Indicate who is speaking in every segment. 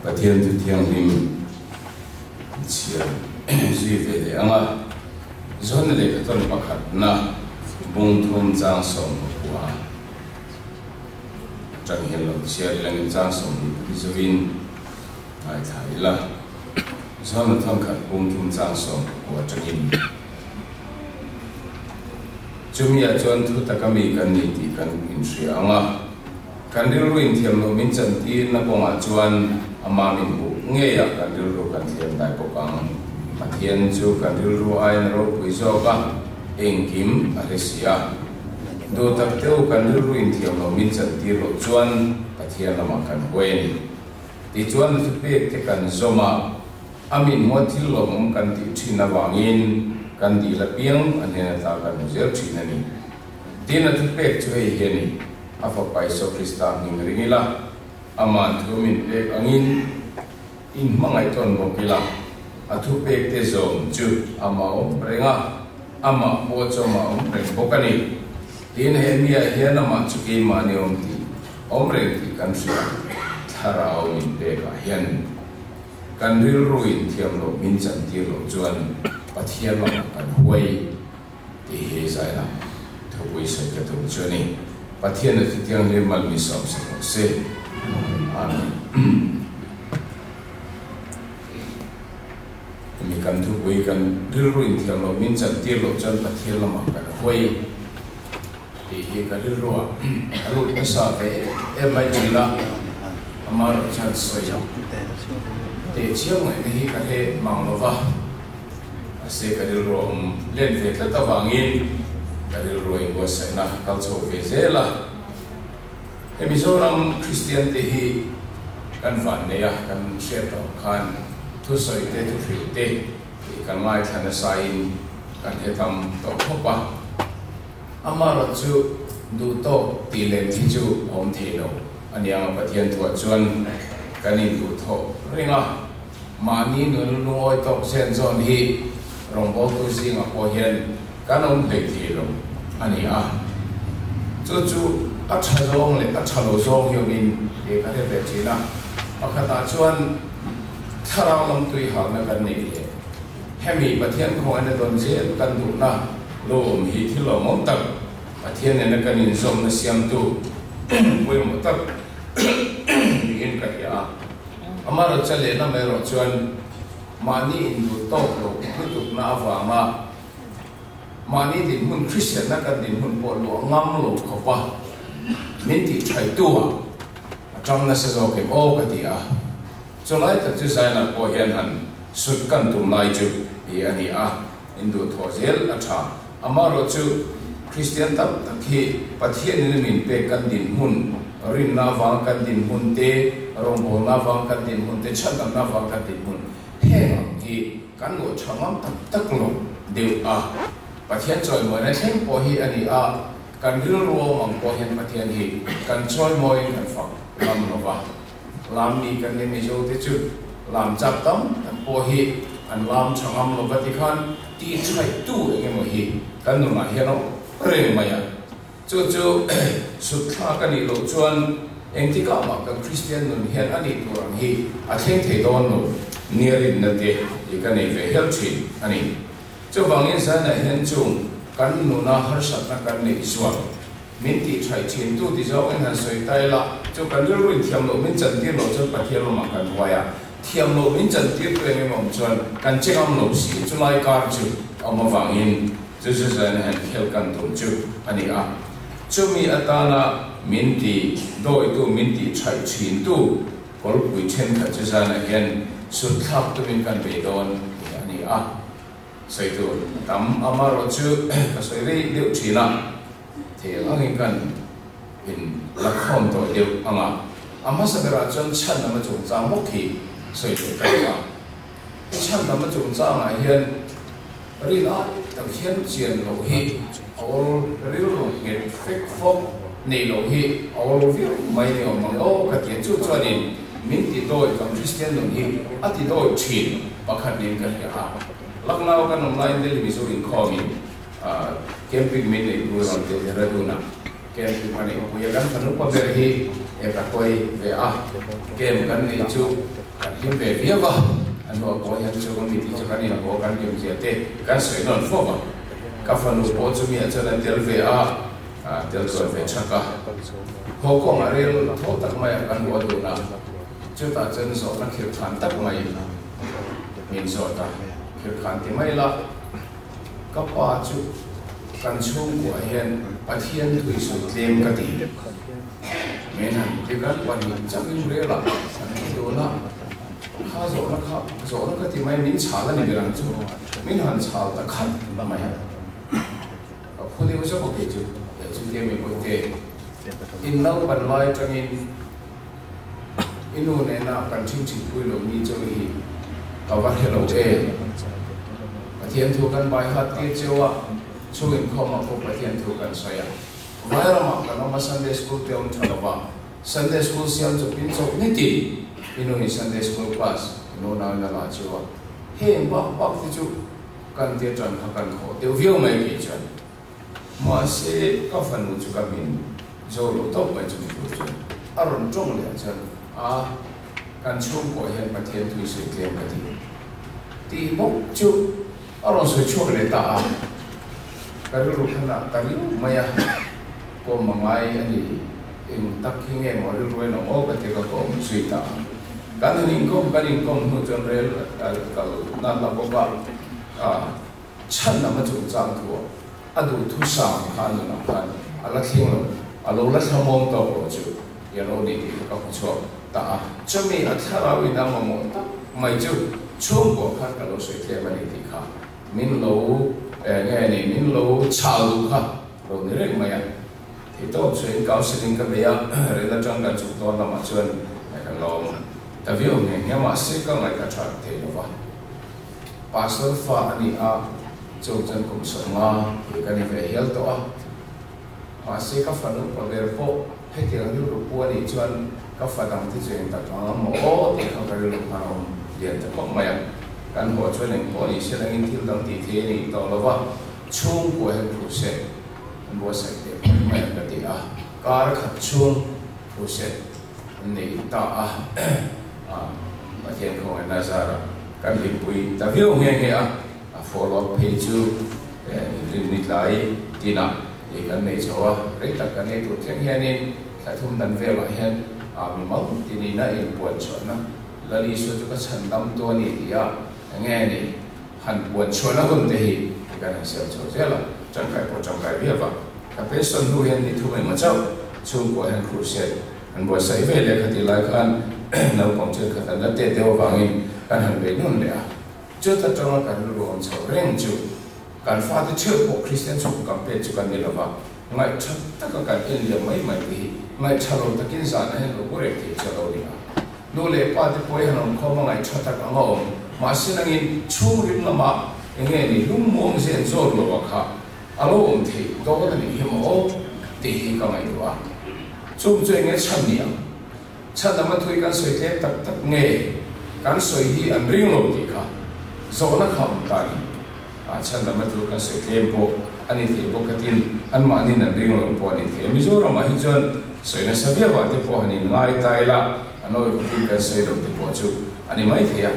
Speaker 1: Pathian tu thiang lim chia duy về để anga zon le ka ton pakhat na bung thum chang som kwa chang hian lo chia lang chang som zovin ai thai la zon thang khat bung thum chang som kwa changin chumia chon thu takami kan ni ti kan in sia anga kan ri ruin thiam lo min chan ti na bonga chuan ama min bu nge ya kan ri ru kan thiam dai pokang Pathian chu kan ri ru ai na ro pui zo ka engkim alesia do tak teu kan ri ru in thiam lo min chan ti lo chuan Pathian lama kan hoen ti chuan tu pe te kan zoma amin mo thil lo mom kan ti thina wangin kan di la piang anena ta kan zer thina ni tin tu pe chu he he ni afa pai so krista ning ringila aman thumin pe angin in mangai ton bokila athu pe te zom chu ama om renga ama mo choma om reng bokani tin he mia hian ama chu ki mani om ti om reng ti kan sia tharau min pe ka hian kan ril ruin thiam lo min chan ti lo chuan Pathian lo kan huai ti he zai la thoi se ka tu chani Pathian tu tiang le mal mi som se amen mi kan tu hui kan ril ruin thiam lo min chan ti lo chuan Pathian lo kan huai ti he ka ril ro ru sa ve e mai ni la amar chan so ya te chiang ngai hi ka he mang lo va se ka ril ro len ve ta ta wangin ka ril ro in was na kal cho ve zela Mizoram Christian te hi kan van ne ya kan share to khan thu soi te thu fri te kan mai thana sain kan he tam to khopa amara chu du to ti len thi chu om the no aniang Pathian tu chuan kanin du tho ringa mani nu loi to sen zon hi rong bo tu sing a po hian kanom pe thi lo ani a chu a chazong le a chalo zong yomin e ka he pe china akhata chuan tharang lam tui ha na kan nei le hemi Pathian ko an don je kan du na lom hi thilo mom tak Pathian ne kan in som na siam tu pui mo tak in ka ya amaro chale na me ro chuan mani in du to lo tu na wa ma mani din mun Christian na kan din mun po lo ngam lo ko pa min ti chai tu trong na se zo ke o ka ti a cho lai ta chu sai na ko hian han sut kan tu nai chu e ani a indu tho zel a tha amaro chu Christian tam tak hi Pathian ni min pe kan din mun rin na wang kan din mun te rong bo na wang kan din mun te chan na wang kan din mun he hi kan ngo changam tak lo deu a Pathian choi mo na theng po hi ani a kan ril ro mang po hian Pathian hi kan choi moi kan fa lam no wa lam mi kan le mi jo te chu lam chap tam po hi an lam changam lo ba ti khan ti chai tu nge mo hi kan no ma hi no reng ma ya chu su tha kan ni lo chuan eng ti ka ma kan Christian nun hian ani tu rang hi a theng thei don no nearin na te i kan nei ve help chin ani chu wangin sa na hian chung kan nu na har sat na kan nei suwa min ti chai chin tu ti zo en han soi tai la chu kan ru rin thiam lo min chan ti lo chu Pathian lo ma kan waya thiam lo min chan ti tu nge mom chuan kan chengam lo si chu lai kar chu ama wangin chu san han khel kan tu chu ani a chu mi atana min ti doi tu min ti chai chin tu kol pui chen kha chu san hian su thak tu min kan be don ani a sai tu tam amaro chu ka sai ri deu china the angin kan in la khom to deu anga ama sabera chon chan na ma chung chang mo khi sai tu ta ka chan na ma chung chang a hian ri la ta hian chian lo hi all ri lo get fake form nei lo hi all view mai ne ma lo ka ti chu chuanin min ti doi kam Christian no hi ati doi chin pakhat din ka ha laknao kan online del Missouri coming camping min le ru ron te raduna kem tu mani puya kan phanu pa ver hi e ka koi ve a kem kan ni chu kan him ve via wa an ho ko yan chu kan ni ti chu kan ni ho kan kem je te kan soi non fo wa ka phanu po chu mi a chan tel ve a tel so ve chaka ho ko ma rel tho tak mai kan ho du na chu ta chen so na khir khan tak mai min so ta khir khan ti mai la ka pa chu kan chung của hiền pathian thui su tlem ka ti men han ti kan wan chang in re la san do la kha zo na ka ti mai min cha la ni ran chu min han cha ta khan ba mai ha ko le so ko ke chu ke mi ko te in nau ban lai chang in nu ne na kan ching ching pui lo ni chu hi ka wa hello e pathian thu kan bai hat ti chewa Sungin kau mampu perhatian tukan saya. Bayar mak kalau Sunday school tiang cakap Sunday school siang jepin sok niti. Inuni Sunday school class. Inuna nala jiwa. Hei bak tu kan dia jangan kan kau. Dia view mai kian. Masih kafan muncul kami. Jauh top mai cumi tu. Aron jong le jan. Kan chung kau yang perhatian tu isi tiang kati. Di bok tu aron sejuk le tak. Karu kana karu maya ko mangai ani in takking e mo ru no o ka te ka ko suita kanin ko no jon rel ka na la bo ba chan na ma chu chang thu adu thu sa khan na khan ala thing lo alo la samom to ko chu ya no ni ka ko cho ta chumi athara wi na mo ta mai chu chung ko khan ka lo sui tle ma ni ti kha min lo nghe này mình lâu chào đủ ha rồi nữa đấy mày thì tôi chuyện cao sinh cái bây giờ rồi là trong cái chúng tôi làm chuyện này là lo tại vì ông này nhưng mà sẽ có ngày cả chọn thế đó vậy pastor pha anh trong chân cũng sống mà cái này về hiểu đó mà sẽ có phần lúc vào về phố hay thì là lúc qua đi chuyện có phần đồng thì chuyện tập nó mổ thì không phải lúc nào liền tập không mày kan ho chuan en ko ni se lang in thil dang ti the ni to lova chung ko he phu se bo sai te mai ka ti kar khat chung phu se ni ta ma thian ko na zara kan hi pui ta viu nge follow page chu ni lai tina e kan nei chawa re ta kan nei tu thiang hian in sai thum dan ve la hian mi mau ti ni na in puan chona lali su chu ka chan dam to ni ya nghe này hẳn buồn chua nó cũng thì cái này sẽ cho thế là trong cái việc vậy các bé xuân thu hiện thì thu mình mà cháu chung của hàng khu sẽ hẳn buồn say về để cái lại kan nấu công chơi cái là tết tiêu vàng in kan hẳn về luôn đấy chưa tất trong cái luôn cháu riêng chú kan pha thì chưa bộ Christian chung cảm biết chú kan đi là vào ngày chắc tất cả cái in là mấy thì ngày cháu tất kinh sản này là có thể thì cháu đi à nô lệ pha thì coi hàng không ngày chắc tất cả ngầu 마시랑인 추림 남아 engeni lumong sen zor lo wakha alo thi do da ni hemo ti ka mai wa chung nge chamnia chana ma thui kan soi te tak tak nge kan soi hi an ring lo ti kha zo na kham ta ni chana ma thui kan soi te po ani thi po katin an ma ni an ring lo po ni thi mi zo ra ma hi jon soi na sabia wa te po ani ngai tai la anoi ku kan soi lo te po chu ani mai thia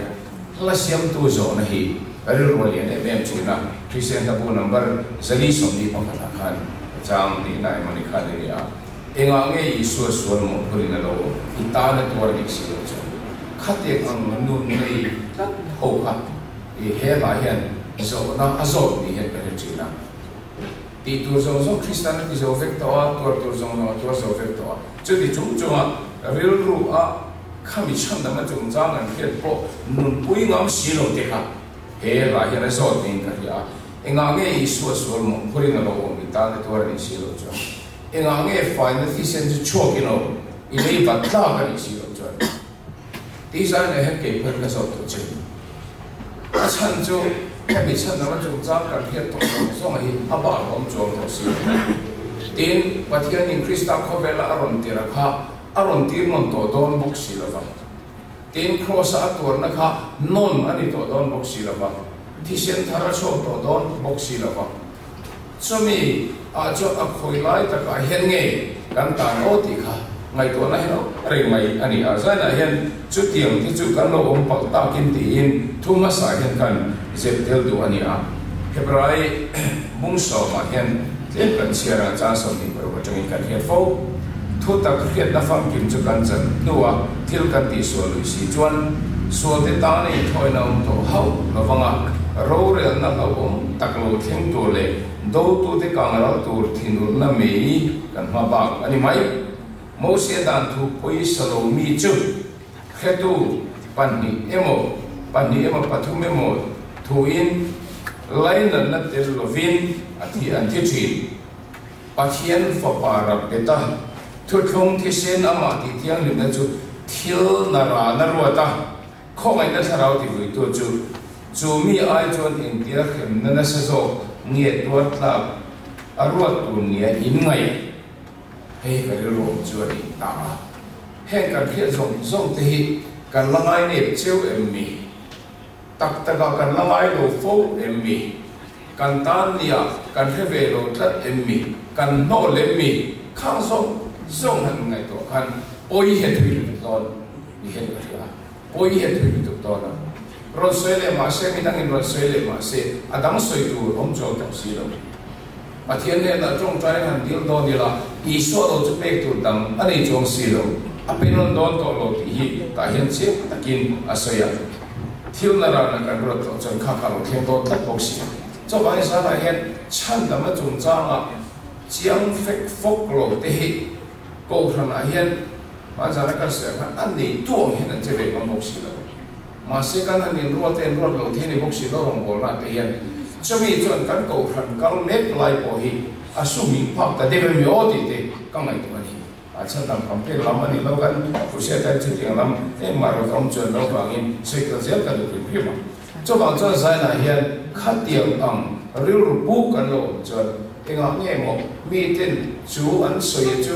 Speaker 1: la siam tu zo na hi karil wali ne mem chuna Christian tabu number zali somni pakala khan chang ni nai mani khan ni ya enga nge isu suan mo puri na lo ita na tuar ni si lo khate ang nu nei ho kha e he la hian zo na azo ni he ka china ti tu zo zo Christian ti zo vek to tu zo no tu zo vek to chu di chung chung a ril ru a khami cham da ma chung chang an he po nun pui ngam si lo te kha he la hian a zo tin ka ya enga nge isu suan mo puri na lo ita na tuar ni si lo chu enga nge final thesis ju chok you know ilei batla ka ni si lo chu ti sa ne he ke pher ka so to chu a chan chu ka mi chan na ma chung chang ka he to so ma hi a ba rom chom to si tin pathian in Krista khovela aron tira kha aron tir non to don bok si la va tin cross a tur na kha non ani to don bok si la va thisen thara chom to don bok si la va cho mi cho khôi lại tất cả hiện nghề căn tàng ô thì khá ngày tuổi này nó rèn mày anh ấy ở dưới này hiện chút tiền thì chút căn lô ông bảo ta kinh tiền thu mà xài hiện cần dẹp tiêu đủ anh ấy Hebrai mung so mà hiện dẹp cần chia ra cha so mình bảo trong cái hiện phố thu tập thực hiện đã phạm kiểm cho căn chân đua thiếu căn tỷ số lùi xí chuan số thế ta này thôi nào tổ hậu nó vâng ạ rô rèn nó là ông tắc lô thiên tổ lệ đâu tu thế càng là tổ thiên tổ là mấy cần hoa bạc anh ấy mấy mỗi xe đàn thu quay sầu mi chú khi tu bản ni emo bắt thu memo thu in lấy lần lần tiền lo vin thì anh thiết chỉ bắt hiện phá ra cái ta thu không thì sen ama thì thiang liền là chú thiếu nara narua ta không ai đã tháo thì vui tu chú mi ai chọn in tia khem nên là sao nghe tuột là ruột tu nghe in ngay hay cái lỗ chúa đi ta hay cái hiện rộng thì cái lăng ai nếp chiếu em mi tất cả cái lăng ai đồ phố em mi cái tan nia cái thế về đồ đất em mi cái nô em mi khang rộng hơn ngày tổ khăn ôi hiện thủy được rồi đi hiện cái gì ôi hiện thủy được rồi rồi xoay lại mà xem mình đang rồi xoay lại mà xem đang xoay tu ông cho tập sĩ đâu mà thiên nhiên là trong trái hàng điều đó thì là ý số đó chụp bê tu đằng anh ấy trong sĩ đâu bên đó đón tổ lô thì ta hiện xếp ta kinh xoay thiếu là cái rồi tổ chân khắc khắc thiên đó tập bốc sĩ cho bạn sao lại hiện chân là mà chúng ta là giang phép phúc lô thì cô thằng này hiện mà giờ cái sự anh ấy tuông hiện là chế về bằng bốc sĩ đâu mà sẽ cái anh ấy ruột tên ruột lô thì này bốc sĩ đâu không có là cái hiện cho mình chọn cái cầu thần cái nét lại bỏ hi assume pháp ta để mình nhớ thì cái này tụi mình chân làm công việc làm anh lâu cái phụ sẽ tại chuyện tiền làm em mà rồi không chọn lâu bằng in sẽ cái gì cái được hiểu mà cho bạn cho sai là hiện khát tiền bằng real book cái lô chọn cái ngọn nghe một meeting chú anh soi chú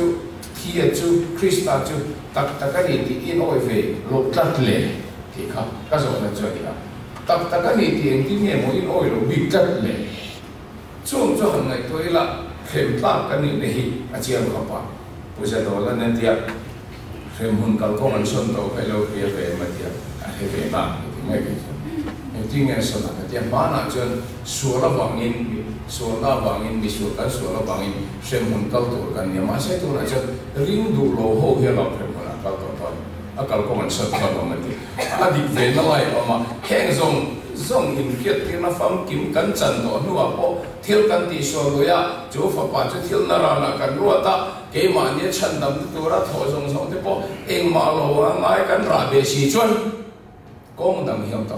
Speaker 1: kia chú Krista chú tất cái gì thì in oi về lột đặt lệ thì không cái gì là chơi gì tất cả những tiềnที่เนี่ยมันโอ้ยเราบิดจัดเลยช่วงหนึ่งตัวละเข้มตากันนี่เนี่ยอาเจียนเข้าไปผู้ชายตัวละนั่นเดียเข้มหุ่นกัลก็มันส่วนตัวไปเราเพียเวมาเดียอะไรเวมาไม่เป็นจริงๆส่วนนั้นเดียบ้านอาจจะส่วนละบางอินส่วนละบางอินมีส่วนกันส่วนละบางอินเข้มหุ่นกัลตัวกันเนี่ยมาใช่ตัวนั้นจะริ้งดูโลโหเฮียเราเข้มหุ่นกัลตัวไปakal ko man sat ka ma ti adik ve na lai ama heng zong in kiat ti na fam kim kan chan do nu a po thil kan ti so lo ya chu fa pa chu thil na ra na kan ru ta ke ma ni chan dam tu ra tho zong te po eng ma lo a ngai kan ra be si chuan kong dam hiam ta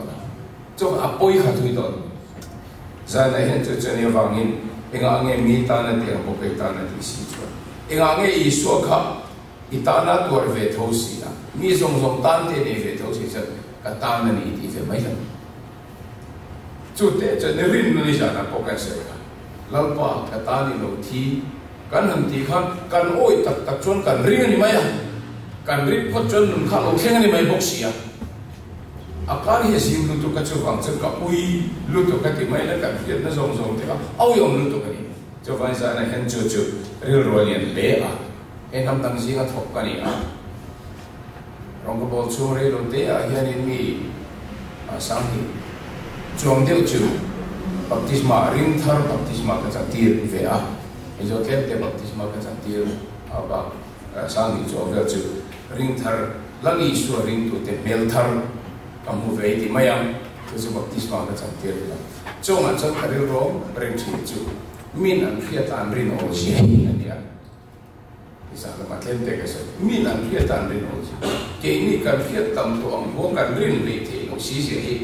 Speaker 1: chu a poi kha thui do za na hen chu chen ye wang in enga nge mi ta na ti po pe ta na ti si chuan enga nge i so kha itana tu ve tho si na mi zong tan te ne ve tho si chan ka ta na ni ti ve mai la chu te chen rin ni ja na ko ka se ka lalpa ka ta ni lo thi kan ham ti khan kan oi tak chon kan ring ni mai kan ri pho chon nun kha lo theng ni mai bok si a akar he sim lu tu ka chu wang chen ka ui lu tu ka ti mai la kan hiat na zong te ka au yom lu tu ka ni cho vai sa na hen chu ri ro lian le a en nam tang si nga thok ka ni a rong ko bol chu re lo te a hian in mi sang hi chuang deu chu baptisma ring thar baptisma ka cha tir ve a e jo tlem te baptisma ka cha tir a ba sang hi cho ve chu ring thar langi su ring tu te mel thar kam hu ve ti mayam chu baptisma ka cha tir la chong a chon kari ro reng chi chu min an khiat an rin o chi ani a isa la matlem te ka so min an khiat an rin o chi ke ni kan khiat tam to ang bo kan rin le te o si si hi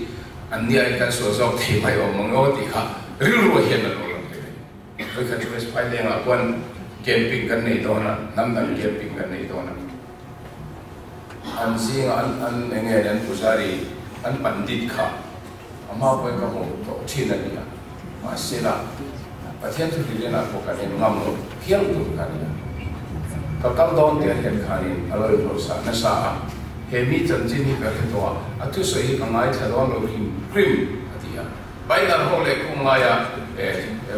Speaker 1: anh đi anh ta số dọc thì phải ở mong ngó thì khác riu rồi hiện là rồi với cái chuyện phải liên lạc quan camping cái này đó là năm năm camping cái này đó là anh riêng anh nghe anh pusari anh pandit khác mà với cái một tổ chức này mà sẽ là và thiên thực liên lạc của cái này ngầm rồi hiếu được cái này cái cao đón tiền hiện cái này ở đây rồi sao nó sao he mi chan chin hi ka thwa atu so hi kangai thadon lo him prim atia baina ho le ku ngaya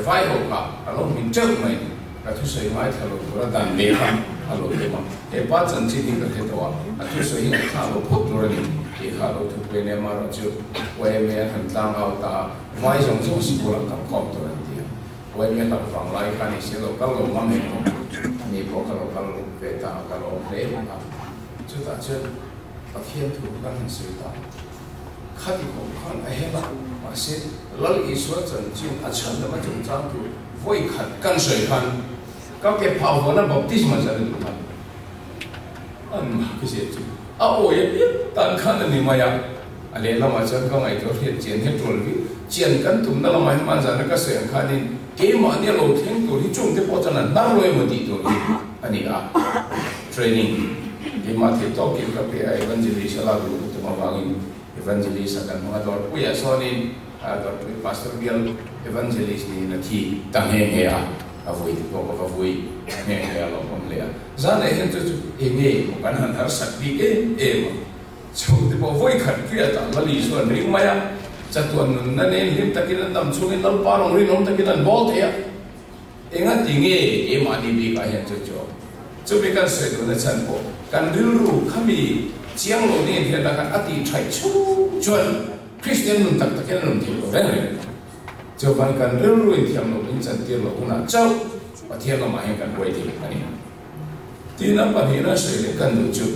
Speaker 1: vai ho ka along min chau mai ka thu sei mai thalo pura dan le ham alo te ma e pa chan chi ni ka he to a thu sei ni kha lo phok lo ni e kha lo thu pe ne ma ro chu we me han tlang au ta vai jong jong si ko la ka kom to ran ti we me la fang lai ka ni se lo ka lo ma me ko ni po ka lo pe ta ka lo le ka chu ta chu a thiên thu ka han sei ta kha ti ko khan a he la ma se lal i so chan chi a chan da ma chung chang tu voi khat kan sei khan ka ke phao ho na baptism sa ni ta an ke se chu a o ye tan khan ni ma ya ale la ma chan ka ngai to hian chen he tol vi chen kan tum na la ma man za na ka se khan ni ke ma ni lo theng to hi chung te po chan na loi mo ti to ani a training ke ma the to ke ka pe evangelist ala lu to ma wangin evangelist akan mengajar puya soalin agar pastor biar evangelist ni nanti tanghe ya avui ko avui ne ya lo pom le zana hen tu eme kan han har sakti ma so de bo voi khat kria ta lali so ring maya chatuan na ne him takin nam chungin lal parong rin nom takin bol ya enga tinge e ma ni bi ka hen chu be kan se do na chan po kan ru khami chiang lo ni hian da kan ati thai chu chuan Christian nun tak takin nun ti lo ren cho ban kan ru in thiam lo in chan ti lo una chau pa thiam lo ma hen kan wai ti ani ti na pa hi na se le kan du chu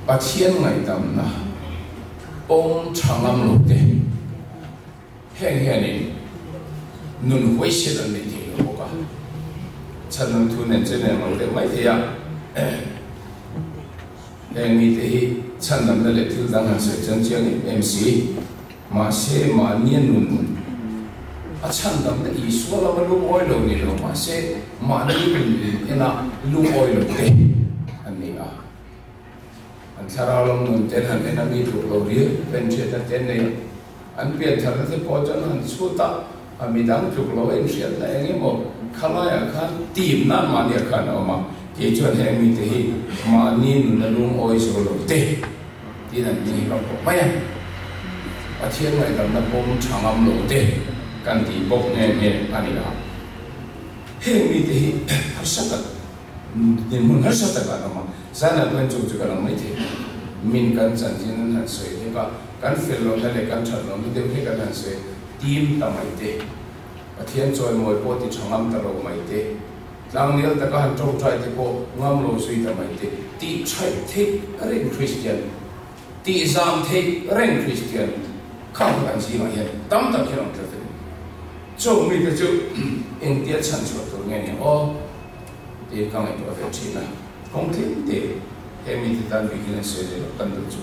Speaker 1: pa thiam ngai tam na ong changam lo de hen hen ni nun hui se dan ni ti lo ka chan nun tu nen chen ne lo de mai ti ya yang ni teh chan nam le thil dang han se chan chiang MC ma se ma nian nun a chan dam de I so la lu oi lo ni lo ma se ma ni ena lu oi lo te ani a an thara long nun ten han ena mi lu lo ri pen che ta ten nei an pian thar te po chan han su ta a mi dang chu lo en sia la eng mo khala ya khan tim na ma ni khan o ma ke chuan he mi te hi ma ni nun lu oi so lo te ti nan ni lo ko ma ya a thian ngai dam na pom changam lo te kan ti bok ne ne ani la he mi te hi har sa ta ne mun har sa ta ka ma sana ban chu chu ka la mai the min kan chan jin han soi he ka kan fel lo na le kan chan lo de he ka han soi tim ta mai te a thian choi moi po ti changam ta lo mai te lang nial ta ka han chong trai te ko ngam lo sui ta mai te ti chai the ren Christian ti zam the ren Christian kham kan si ma he tam ta khirang ta te cho mi te chu in tia chan cho to nge ni o ti ka ngai to ve chi na kong thi te he mi te dan begin se le kan du chu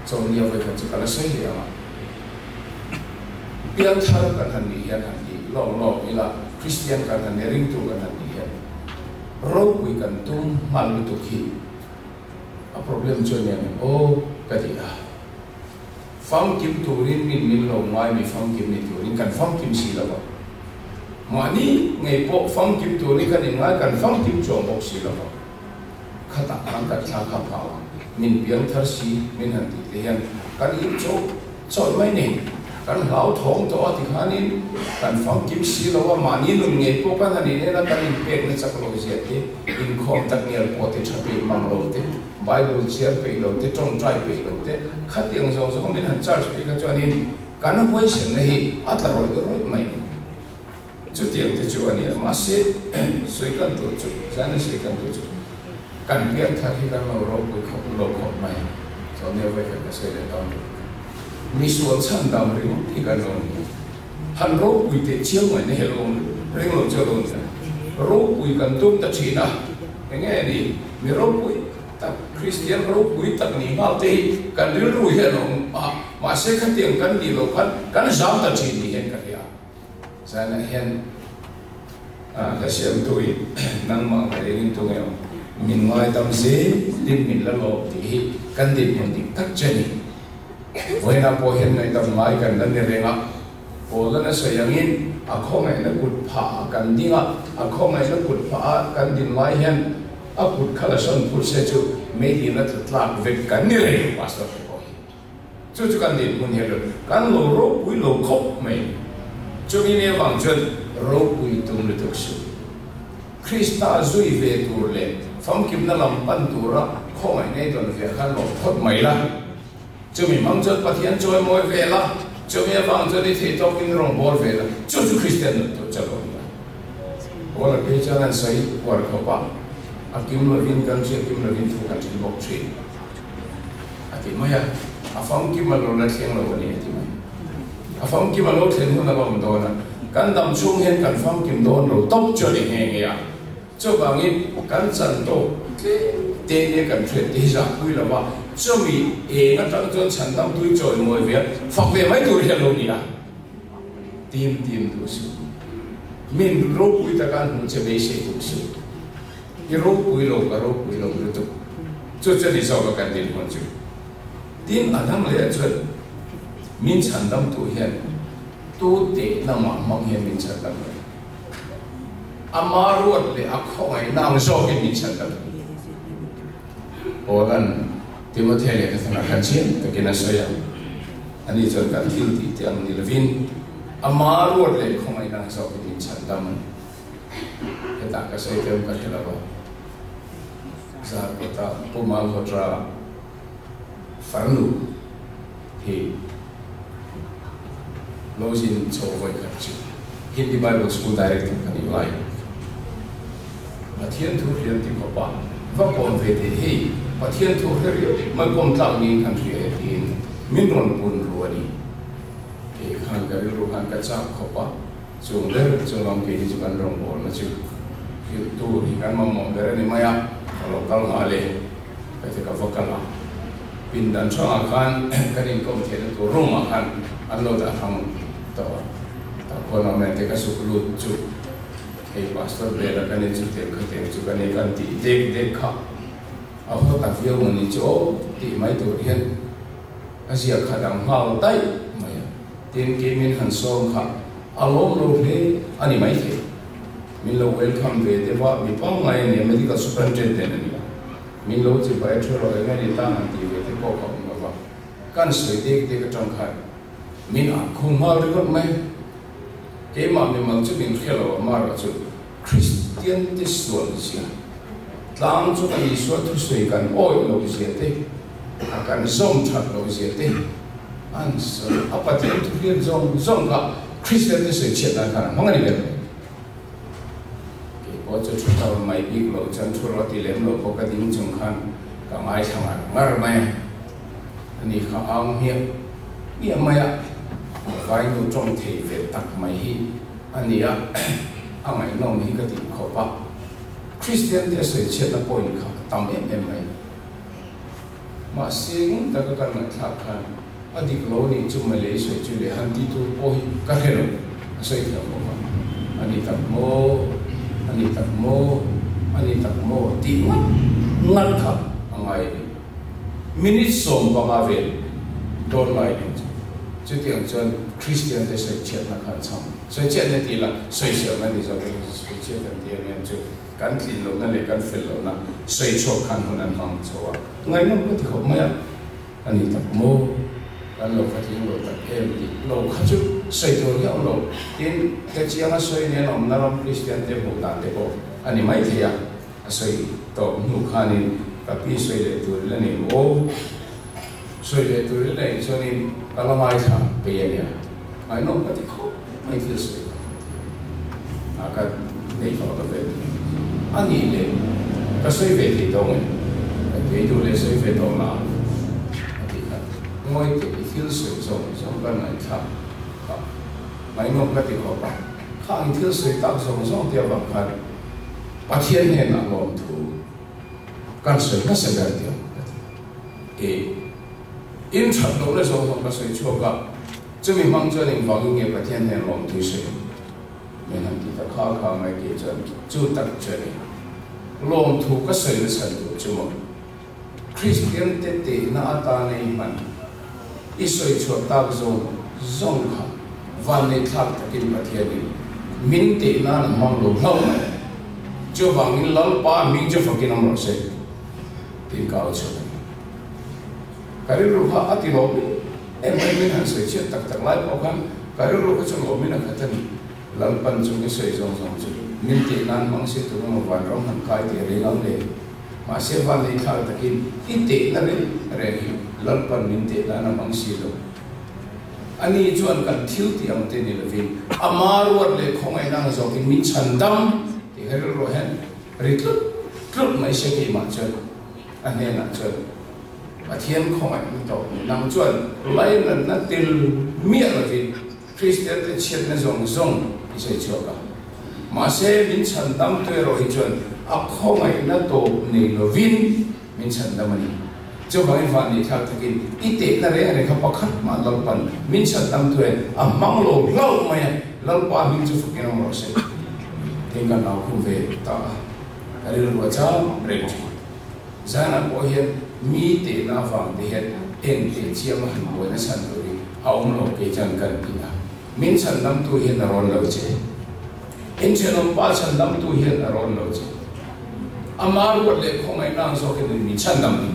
Speaker 1: cho ni ave ka chu kala sai ya ma pian thar kan han ni ya han ni lo ni la Christian kan han ring tu kan han ni ya ro wi kan tum mal tu ki a problem cho ni o ka ti a fam kim tu rin min lo mai mi fam kim ni tu rin kan fam kim si la ba ma ni ngai po fam kim tu ni kan ngai kan fam kim chong bok si la ba khata kan ka tha kha pa min pian thar si min han ti te hian kan i cho choi mai ni kan lau thong to ati khanin kan fam kim si lo wa ma ni nun ngai po kan ani ne la kan in pek ne chak lo sia te in khom tak nial po te chapi mang lo te Bible share pe lo te tong trai pe lo te khat yang so so min han church pe ka chuanin kan hoi sen nei atla roi roi mai chu tiang te chu ani ma se soi kan to chu sana se kan to chu kan pian tha hi kan lo ko khop lo khop mai so ne ve ka se le don mi suan chan dam ri ti kan lo han ro pui te chiang mai ne lo ring lo chu lo ro pui kan tum ta chi na nge ni mi ro pui ta Christian ro pui tak ni mal te kan ri ru he lo ma se kha tiang kan ni lo kan zam ta chi ni hen ka ya sana hen ka siam tu nang ma ka ring tu nge min ngai tam se din min la lo ti kan din mon dik tak chani với na po hiện nay tầm mai cần đến để renga, po là nó xây dựng in, không ai nó cụt phá cần đi ngã, không ai nó cụt phá cần đi mai hiện, cụt khá là sơn cụt sẽ chịu mấy đi nó thật là việc cần như vậy, pastor po. chú cần đến muốn hiểu được căn lô rô quý lô khóc mày cho mình nghe bằng chân rô quý tung được thực sự Krista duy về tù lệ phong kim na làm ban tù ra không ai nghe tuần về căn lô khóc mày là cho mình mang chân bắt hiện trôi môi về là cho mình bằng chân đi thấy tao kinh rong bol về là cho chú Christian được cho cháu là là cái cho nên say qua khẩu bạc Kim là viên căn chế kim là viên thu căn chế bốc chế thì mấy phong kim mà lâu là thiêng lâu này thì mấy phong kim mà lâu thiêng hơn là bao nhiêu đó căn đầm xuống hiện căn phong kim đó lâu tốc cho để nghe nghe cho bằng như căn chân đó tên này căn chuyện thì ra quy là bao cho mình cái trang chân chân đầm tuổi trời mọi việc phật về mấy tuổi hiện lâu đi à tìm đủ sự mình rốt quy ta căn không chế bế sĩ đủ sự cái rốt quy lâu được tục cho đi sau cái căn tiền quan trọng tin anh em lấy chuyện mình chân đầm tuổi hiện tu tế nằm mong hiện mình chân đầm amaruat le akho ai nang so ke min chan da oran Timothy le ka thana kan chen ta ke na soya ani chon kan thil ti te ang ni levin amaruat le khong ai nang so ke min chan da man he ta ka sai tem ka thela ba sa ko ta pumal hotra farnu he lojin chowai ka chi Hindi Bible School Director kan i lai Pathian thu hian ti ko pa va kon ve te hi Pathian thu heri ma kom tlang ni kan thri tin min ron pun ruani e khan ga ru khan ka cha ko pa chung le chung lam ke ji kan rong bol na chu hi tu hi kan ma mong ga ni maya lo kal ma le ka te ka vakala pin dan cha khan kan in kom the tu ro ma khan an lo da hang toคนเราเนี่ยก็สุขลุ่มจุไอ้พาสเตอร์เบลล์กันเนี่ยจุดเด็กเขาเด็กจุดกันเนี่ยกันตีเด็กเขาเอาเขาตัดเยี่ยมนี่โจ้ตีไม่ตัวเรียนอาเซียขัดำเมาไตไม่เตียนเกมินหันส่งเขาอารมณ์โลกนี้อันนี้ไม่เท่มินเราเวลคัมเวเดว่ามีป้องไงเนี่ยไม่ได้ก็สุพรรณเจนเดนนี่มินเราจะไปช่วยเราอย่างนี้ตั้งอันที่เวทีก็เขาบอกว่าการสวยเด็กก็จังขัดมินอ่ะคงมาหรือก็ไม่เกี่ยมันมันจะเป็นแค่เรามาเราจะคริสเตียนที่ส่วนเสียตามจุดนี้ส่วนทุกส่วนกันโอ้ยเราเสียเต้อาการส่งชัดเราเสียเต้อันส่วนอาปัจจัยทุกเรื่องส่งกับคริสเตียนที่ส่วนเชียร์กันมั้งอะไรแบบนี้พอจะชุดเราไม่บีบเราจันทร์เราตีเล่มเราปกติจงขันกับไม้ทำงานมาไม่อันนี้เขาเอาเหี้ยไม่อะไฟนู้จงเทเวตักไม่ฮีอันนี้อ่ะเอาไม่น้องนี่ก็ติดขอบคริสเตียนที่สวยเชิดนับปอยเขาตามเอ็มไม่มาเสียงแต่ก็การมาทักกันอดีตโลนี่จุ่มมาเลยสวยจุ่มเลยฮันติตัวปอยก็เห็นสวยที่เราบอกอันนี้ตักโมตีงัดครับอะไรมินิสมบางอาเวลโดนไล่จุดที่อย่างเช่นคริสเตียนได้ใส่เชือกนักขันช่างใส่เชือกในทีละใส่เชือกนั่นที่จะเป็นใส่เชือกกันเดียวเนี่ยจุดการกินลงนั่นเลยการฟิลลงนั่นใส่โชว์ขันคนนั้นฟังโชว์ไงนั่นก็ที่เขาไม่อันนี้ตักโมกันโลกที่โลกตักเอ็มดีโลกเขาจุดใส่ตัวเดียวโลกที่แต่เชียงใส่เนี่ยเราไม่รับคริสเตียนเต็มหมดนั่นเด็กอันนี้ไม่เที่ยใส่ตัวหนูขันนี่กับพี่ใส่เลยตัวแล้วนี่โอ้ใส่เลยตัวแล้วนี่ส่วนนี้kalau mai tham biaya, mai nom pati ko mai filsui, akan nei kalau tu betul. Ani le, kasui betul dong, betul le kasui betul lah. Tapi kan, moi tu filsui so kan mai tham, mai nom pati ko pa, kang filsui tak so dia bangkan, patian ni nak lom tu, kan sui kan segar dia,因传统的时候，我们水错个，这边忙着领防疫业，把天天弄堆水，没能记得考来记着，就等着你，弄土个水的程度就么，Christian 的那大那一门，一水错大个种考，万里看的给把天里，民的那忙路老来，就防疫老把民就放给他们水，给搞出来。Kali rupa ati lobi, em mình hàng sợi chiết tắc tắc lại bao khăn cái lúc cái trong mình là cái thân lần pan trong cái sợi rong chứ mình tiền nan mang sẽ tụi nó một vài rong hàng khai thì lấy lắm đấy mà sẽ van lấy khai ta kim ít tiền là đấy rồi lần pan mình tiền là nó mang sẽ đâu anh ấy chọn cần thiếu tiền tiền này là vì amaruat le không ai năng rồi thì mình chăn đâm thì cái rồi hết rồi lúc mấy sẽ cái mà chơi anh ấy là chơi và thiên không ai đâu nằm chọn lấy là nó tiền miệng là vì Christian thì chết nó rong thì sẽ chưa cả mà sẽ mình chăn đâm tôi rồi chọn không ai nó tổ này nó vin mình chăn đâm này cho bằng văn đi theo cái ít tệ là đấy anh không khát mà lâu bận mình chăn đâm tôi mang lâu mày lâu qua mình chụp cái nó rồi sẽ thì cái nào cũng về ta cái điều đó cha break ra là có hiện mi tệ na vàng thì hiện em tệ chia mà hình bồi nó chăn tôi ông lo cái chân cần gì à mình chăn đâm tôi hiện là rồi lâu chứ em chỉ làm ba chăn đâm tôi hiện là rồi lâu chứ amaru le không ai năng so cái mình chăn đâm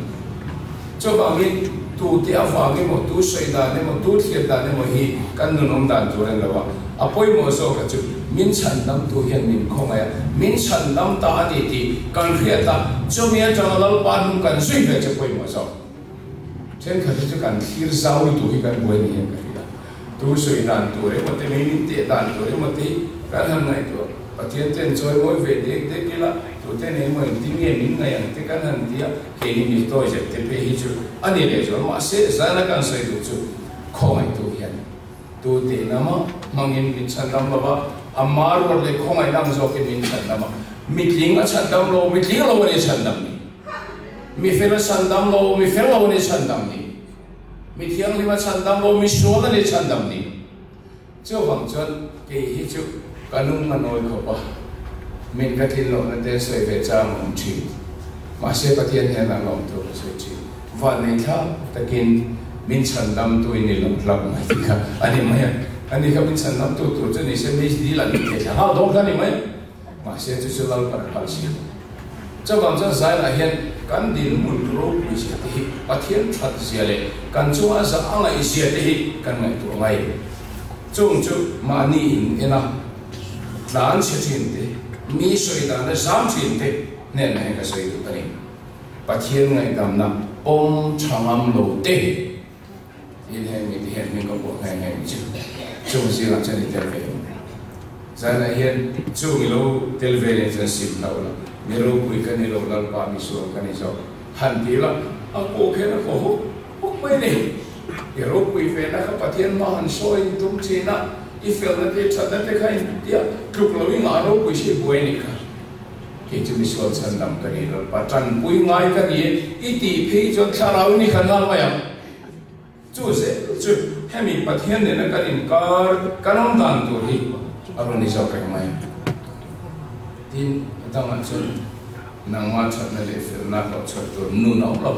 Speaker 1: cho bằng cái tu tiệt vàng cái một tu sợi đàn cái một tu thiệt đàn cái một hi căn nôn ông đàn tu lên là vậy apoi mo so cái chú min chăn đâm tu hiện mình không ai min chăn đâm ta thì căn khiết ta cho mình cho nó ban hùng căn suy về cho apoi mo so trên cái chú căn khiết sao đi tu hi căn buồn hiện cái tu sợi đàn tu đấy một cái min tiệt đàn tu đấy một cái căn hàng này tu và thiên thiên chơi mỗi về để cái là tu thiên này mỗi tiếng nghe mình ngày cái căn hàng kia cái này mình tôi sẽ tiếp về hi chú anh ấy để cho mà sẽ ra là căn suy tu chú không ai tu hiện tu tệ nama mangin min chan dam baba amar war le khong ai dam zo ke min chan dam mitling a chan dam lo mitling lo ne chan dam ni mi fel chan dam lo mi fel lo ne chan dam ni mi thiang lima chan dam lo mi so ne chan dam ni cho wang chon ke hi chu kanung manoi kho pa min ka tin lo na te soi ve cha mong chi ma se pathian he na long to se chi va ne tha takin min chan dam tu ni lam lam mai ka ani ka min chan dam tu chu ni se ni di la ni ke ha do ka ni mai ma se chu lal par par si cho bang cha sai la hian kan din mun ro ni se ti pathian that sia le kan chu a za anga i sia ti kan mai tu mai chung chu ma ni in ena dan che chin te mi soi dan na sam chin te ne na ka soi tu pani pathian ngai dam na om changam lo te in hiện mình có bộ ngày chứ chung gì làm cho đi theo về giờ này hiện chung mình lâu theo về nên sẽ xịt lâu là mình lâu quý cái này lâu lâu qua mình xuống cái này rồi hẳn tí là cô cái nó khổ hút mấy này thì lâu quý về nó có phát hiện mà hẳn soi tung chi na if phải là cái chuyện đó cái cái dia lúc lâu mình ngã lâu quý sĩ bùi này cả cái chúng mình xuống sân làm cái này rồi bắt chân bùi ngay cái gì ít tí phi cho thà lâu này khăn nào vậy chú sẽ chú hay mình bắt hiện đến là cái gì cái nông đàn tu hi ở bên đi sau cái máy tin tao ăn chân nang ma chặt này để phơi nát họ chặt tu nu nấu lắm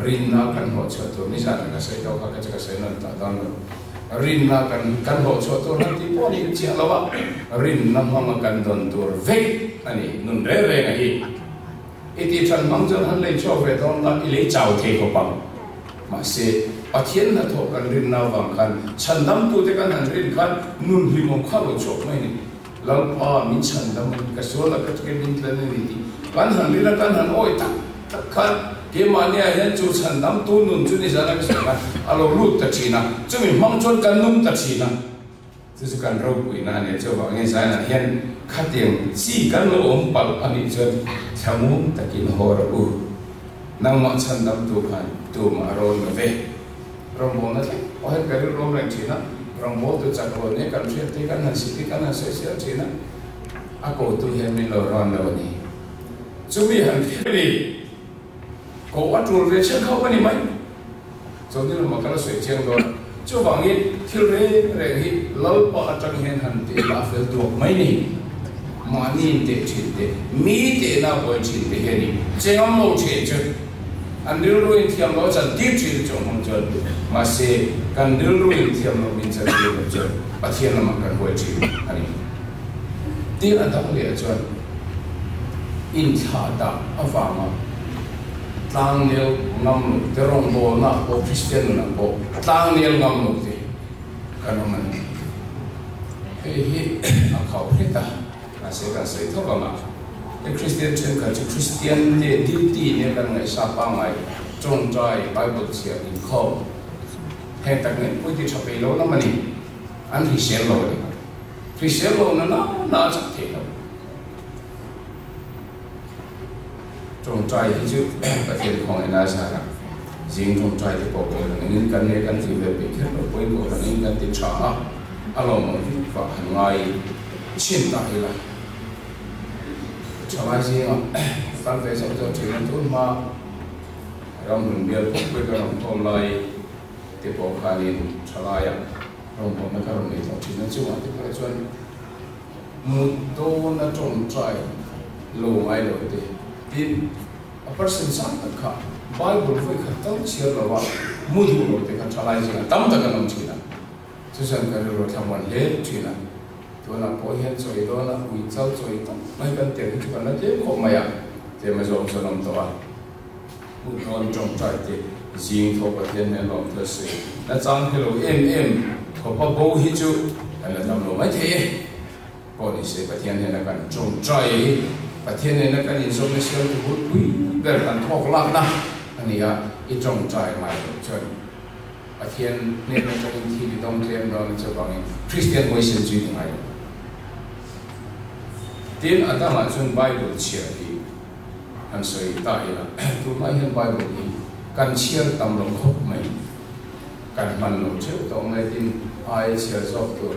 Speaker 1: rin na kan họ chặt tu ní sao cái sấy đâu cái sấy nó ta đan rin na kan họ chặt tu nó thì bỏ đi chia lâu rin na mong kan don tu về anh nun re re này ít chân mong chân hắn lấy cho về đó là lấy chào thế của bằng mà sẽ bắt hiện là thọ cần rin nào vàng khăn chân đâm tu thế cần hành rin khăn nun hi mong khao chọc mấy này lần qua mình chân đâm cái số là cái mình lên này đi cần hành rin là cần hành oi tắc khăn cái mà này hiện chú chân đâm tu nun chú này ra là cái gì mà alo lút tật chi na chú mình mong chọn cần nung tật chi na chú cần rau bụi na này cho vào nghe sai là hiện khát tiền chỉ cần nó ôm bal anh đi chơi chăm muốn tật kinh hồ rồi u nang ma chân đâm tu khăn tu mà rồi mà về rong bò nó thế, ở hết cái rong này chỉ nó rong bò từ chặt hồi này cần chuyện thì cần hành sĩ thì cần hành sĩ chỉ nó, cô tu hiện mình lừa ron đâu nhỉ, chú bị hành thế đi, cô bắt ruột về chân không có gì mấy, cho nên là mà cái sợi chân đó, chú bảo nghe thiếu đấy rồi thì lâu bỏ trong hiện hành thì là phải tuột mấy nhỉ, mà nhìn để chỉ để mỹ để nào gọi chỉ để hiện đi, chỉ có một chuyện chứ. Anh đưa lui thiam đó chân tiếp chỉ trong không chân mà sẽ cần đưa lui thiam đó mình chân tiếp một chân và thiam là mà cần huệ chỉ anh tiếp là tổng lệ chân in thả đạo ở vào mà tlang nil ngam terong bo na bo Christian na bo tlang nil ngam no te kanoman hi akau hita ase ka sei thoba ma the Christian chen ka Christian de duty ne kan ngai sa pa ngai chong trai Bible chia in kho he tak ne pui ti chape lo na mani an hi sel lo ni Christian lo na chak the lo chong trai hi chu ka thiên khong na sa ra jing chong trai ti po ko ngin kan ne kan ti ve pe khen lo poi ko ngin kan ti cha alo mo vi fa han ngai chin ta hi la chawai ji kan ve so so chin tu ma ram hun bial ko pe ka ram tom lai ti po kha ni chala ya ram po na ka ram ni to chin na chu ma ti ka chuan mu to na chong trai lo ngai lo te tin a person sang ta kha Bible voi kha tam chia lo wa mu ju lo te ka chala ji tam ta ka nam chi na chu san ka ro tham wan le chi na to na po hian choi do na ui chau choi to mai kan te chu kan na te kho ma ya te ma zo so nam to wa mu kon trong trai te jing tho pa thiên ne long tha se na chang hello em tho pa bo hi chu kan la nam lo mai the po ni se pa thiên ne na kan trong trai pa thiên ne na kan in so me se tu ui ber kan thok lak na ani ya I trong trai mai chon a thiên nên là trong khi đi đông thêm đó cho bằng Christian mới sinh duy này tin ở đó mà chun Bible chia thì anh soi tại là tu mai hiện Bible thì cần chia tầm lòng khóc mình cần mình nộp chịu tổng này tin ai chia dọc rồi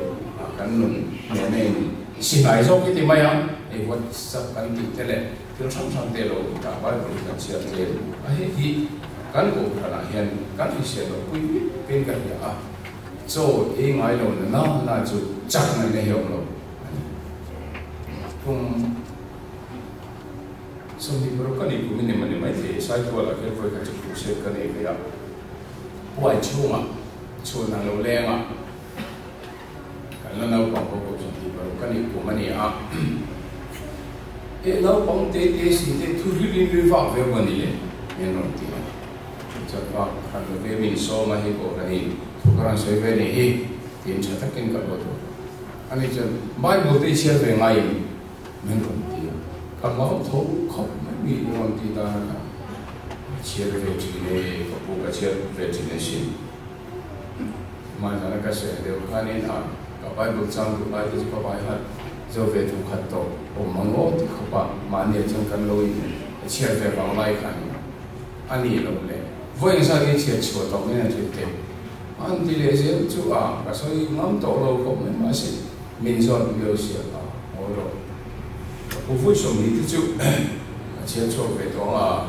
Speaker 1: cần nộp nhẹ nên xin ai dọc cái thì mai á thì vật sắp cần thì thế này thiếu sắm thế rồi cả Bible cần chia thế ấy thì kan ko khala hian kan hi se lo pui pen kan ya so e ngai lo na chu chak na ne hiom lo kum so ni bro kan ni kum ni mane mai the sai ko la ke voi ka chu se kan e ya wai chu ma chu na lo le ma kan la na ko ko so ni bro kan ni kum mane a e lo pong te si te thu ri ri va ve ma ni le ne no ti chakwa kan ve min so ma hi ko ni thukaran soi ve ni hi tin cha ta kin ka lo to ani chen Bible te chia ve ngai men ron ti ka ma tho khop mai mi ron ti ta ka chia ve chi ne ko pu ka chia ve chi ne sin ma na ka se de ka ni na ka Bible chang ku lai ti ko bai ha zo ve thu khat to o mango ti kho pa ma ne chang kan lo i chia ve ba lai kan ani lo le voi sa cái chuyện chùa tổng cái này chuyện tiền anh đi lễ diễn chú à và sau khi ngắm tổ lâu cũng mấy mà xin mình chọn biểu diễn à ngồi rồi cô vui sớm đi chú chuyện chùa về đó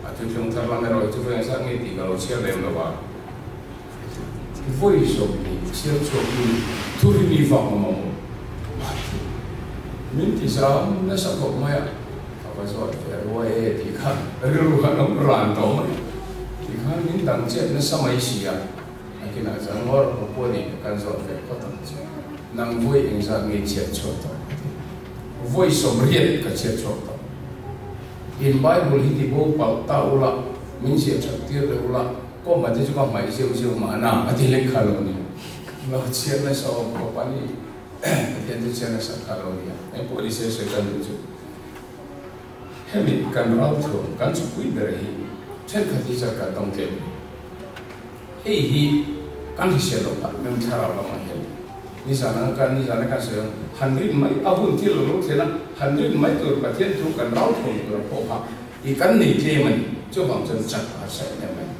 Speaker 1: à chú chúng ta làm rồi chú voi sa cái gì cái chia lên rồi bà vui sớm đi chuyện chùa đi thu đi vọng mà mình thì sao nó sao cũng mấy à và rồi phải vui thì khác cái lúc nó ràn tổ kan min dang che na samai sia akina jang ngor ko ni kan zo fe ko tam che nang voi eng za ngi che cho to voi som riet ka che cho to in Bible hi ti bo pa ta ula min che chak ti re ula ko ma ti ko mai siu siu ma na ati le khalo ni lo che na so ko pa ni ati ti che na sa khalo ni e po ri se kan chu hemi kan ra tho kan chu pui bere hi chen ka ti sa ka tong ke hi kan hi se lo pa men thara la ma he ni sa na ka se hanri mai abun ti lo the na hanri mai tur pa thiên thu kan rau thong tur po pa i kan ni the man chu bang chen chak a sa ne man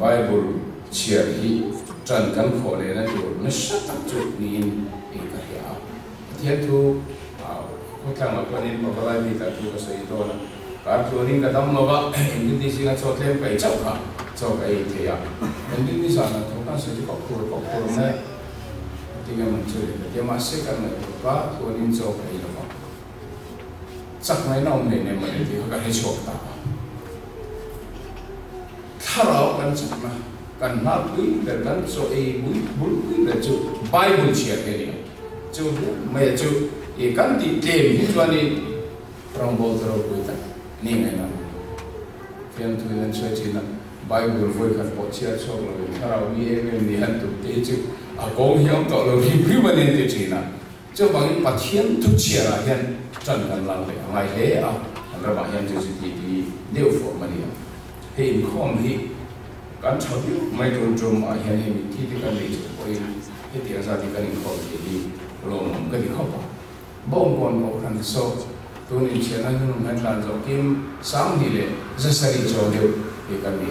Speaker 1: Bible chia hi chan kan kho le na tu na sa ta chu ni in e ka ya thiên thu ko tang ma ko ni ma ba ni ta tu ka se do na cả chỗ này cái tâm nó vậy, những cái gì nó cho thêm cái chậu cả, cho cái thế à, những cái sản là chúng ta sẽ có khu này, thì cái mình chơi, cái mà sẽ cái này và chỗ này cho cái đó, chắc mấy năm này mình thì có cái chậu ta, thà đâu cần chắc mà, cần nào quý để cần cho ai quý để cho Bible chia cái này, cho mấy cho cái cần thì thêm những cái này, trong bộ giáo dục quý ta. Ni ngai na phiền thôi nên chơi chỉ là Bible vui khăn bộ chia cho rồi thao mi em mi hận tụ tế chứ công hiếu tội rồi khi mà nên tự chỉ là chứ bằng bắt thiên thức chia là hiện chân cần làm để ngày thế à anh ra hiện就是第六佛嘛呢，嘿空嘿，干炒掉买种种啊现嘿天天干的就可以，嘿点啥的干的空的，龙干的好吧，帮帮我看说，多年前那种很难做，今上的嘞，这生意做了也干的。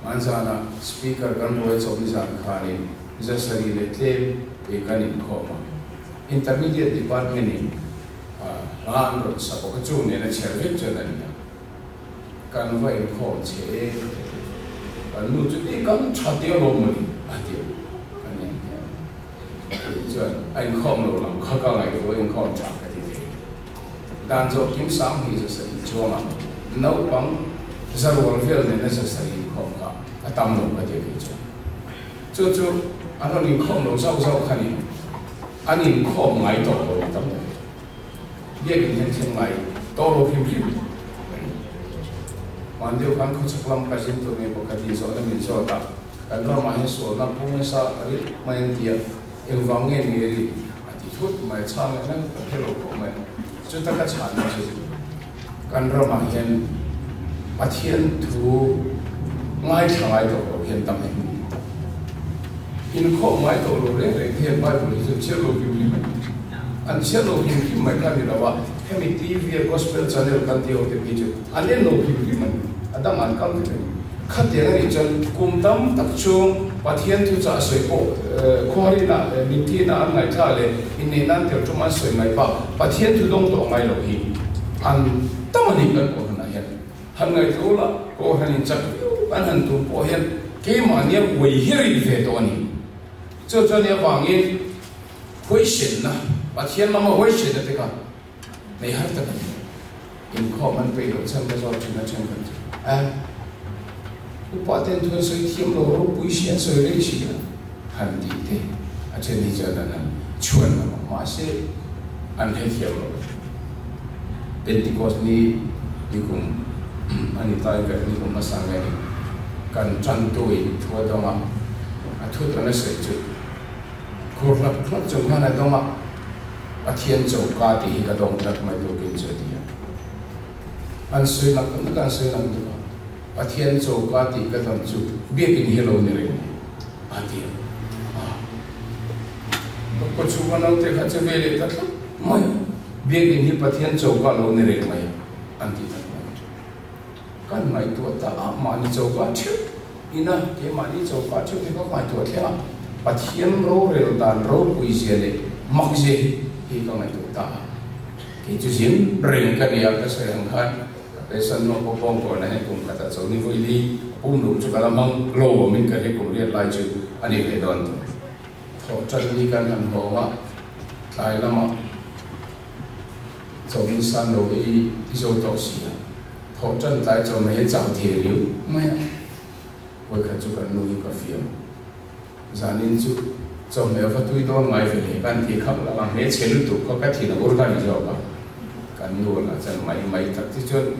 Speaker 1: Mansana speaker kan roy chobisan khani ja sari le tle e kanin khoma intermediate department ni ran ro sa ko chu ne na cherve chana ni kan vai kho che kan nu chu ti kan chatio lo mo ni atio kan ni ja anh khom lo lam kha ka lai ko anh khom cha ka ti dan zo kim sam hi ja sari choma no bang zarwal vel ne na sa sari khom ka atam lo ka ti chu ano ni khom lo sau sau khani ani khom ngai to lo tam ne ye kin hen chen ngai to lo phim phim man deu kan khu chaklam ka sin to me ko ka ti so na min so ta kan ro ma he so na pu me sa ari ma en tia en wang nge ni ri ati thut mai chang na ka he lo ko mai chu ta ka chan na chu kan ro ma hen pathian thu ngai thai to ko hen tam he in kho mai to lo re re the bai bu chu che lo phim phim an che lo phim phim mai ka ni la wa hemi TV gospel channel kan ti o te pi chu ane no phim phim man adam an kam te khat te ni chan kum tam tak chung pathian thu cha soi ko khori na min ti na an ngai tha le in nei nan te tu ma soi mai pa pathian thu dong to mai lo hi an tam ni kan ko na hian han ngai tu la ko han chak an han tu po hian ke ma ni wei hi ve to ni这这呢网音危险呐，把天那么危险的这个，没哈的，因靠มันไป了，真的说真的真的，哎，我把电推水天了，我不险水类型的，很低的，而且你觉得呢，全了嘛，马些安排天了，Pentecost ni dikum ani tayo ka ni kung masangay kan chantoy tuwa daw nga atut na sa ito kurlap klap jong na daw nga atien jong kati ka daw nga may tukin sa diya an suy na kan suy na daw atien jong kati ka daw nga biyakin hello ni rin atien pagpagsuwa na ito ka sa beli tatlo may biyakin hi patien jong ka lo ni rin may anti kan mai tu ta ma ni chau ka chu ina ke ma ni chau ka chu ke ko mai tu thia pathian ro re dan ro pui se le mak je hi ka mai tu ta ke chu sim reng ka dia ka se ang khan pe san no ko pong ko na he kum ka ta chau ni voi li pum lu chu ka la mang lo min ka he kum ri lai chu ani ke don tho chan ni kan han ho ma lai la ma chau ni san lo i zo to si họ chân tại cho mấy chảo thiệt liu mấy với cả chụp ảnh nuôi cà phê giờ nên chụp cho mấy phát tuy đó ngoài về để ban thì không là bằng mấy chế tụ có cái thì là ổn định rồi cả cái nuôi là chân mấy thật thì chân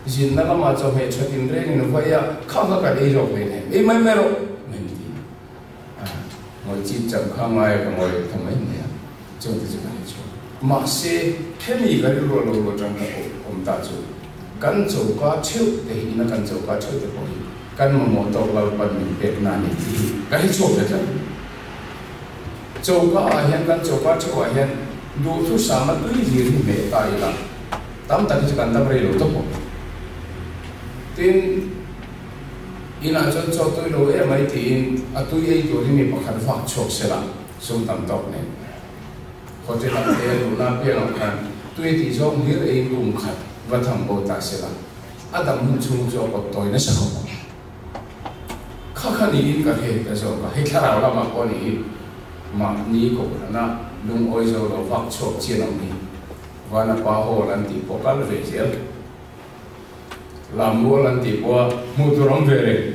Speaker 1: xin nó mà cho mấy cho tiền đấy nó phải không có cái đấy rồi về này mấy rồi mình thì ngồi chín chậm không mai còn ngồi thằng mấy này trong cái gì này cho mà sẽ thêm gì cái rồi trong cái ông ta chụp kan chau ka cheu te ina kan chau ka cheu te ko kan mo to la pan min pek na ni ti ka hi chau te ta chau ka hian kan chau ka chau hian du thu sa ma tu hi ri me ta ila tam ta ki kan ta bre lo to ko tin ina chon chau tu lo e mai tin a tu ye to ri mi pakhat fa chok se la sum tam tok ne ko te la te lu na pe lo kan tu ye ti jong hir e lum khat và thằng bồ tát sẽ là Adam hun chung cho có tôi nó sẽ không khác khác ní cả hệ cái số cả hệ khác nào là mà có ní mà ní cũng là na đúng ôi rồi nó vắt chọc chia làm ní và nó bảo hộ làm tí bộ cái về chứ làm mua làm tí bộ mua đồ làm về đấy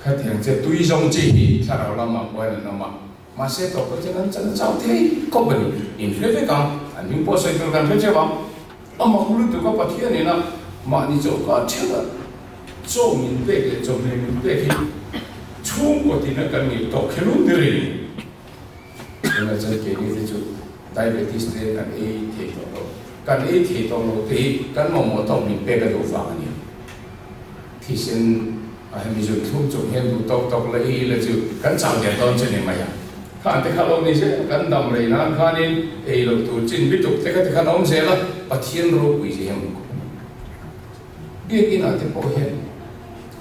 Speaker 1: khách hàng sẽ tùy trong chỉ khác nào là mà có nó mà sẽ có cái chân chân cháu thế có bệnh in phế với con anh những bộ xây dựng làm phế chứ không mà không được có phát hiện này na mà đi chỗ có chứ là chỗ mình về cái chỗ mình về cái chung của thì nó cần nhiều tổ cái lúc đấy nên là chơi cái này thì chú diabetes này cần ấy thì tổ cần ấy thì tổ thì cần một tổ mình về cái đồ vàng này thì xin mình dùng thuốc dùng hen đủ tộc lấy là chú cần chẳng để đón trên này mà ya khán thì khán ông này sẽ cần đầm lấy nó khán nên ấy lúc tu chín biết tục thì khán ông sẽ là bắt thiên rô quỷ gì em biết cái nào thì bỏ hết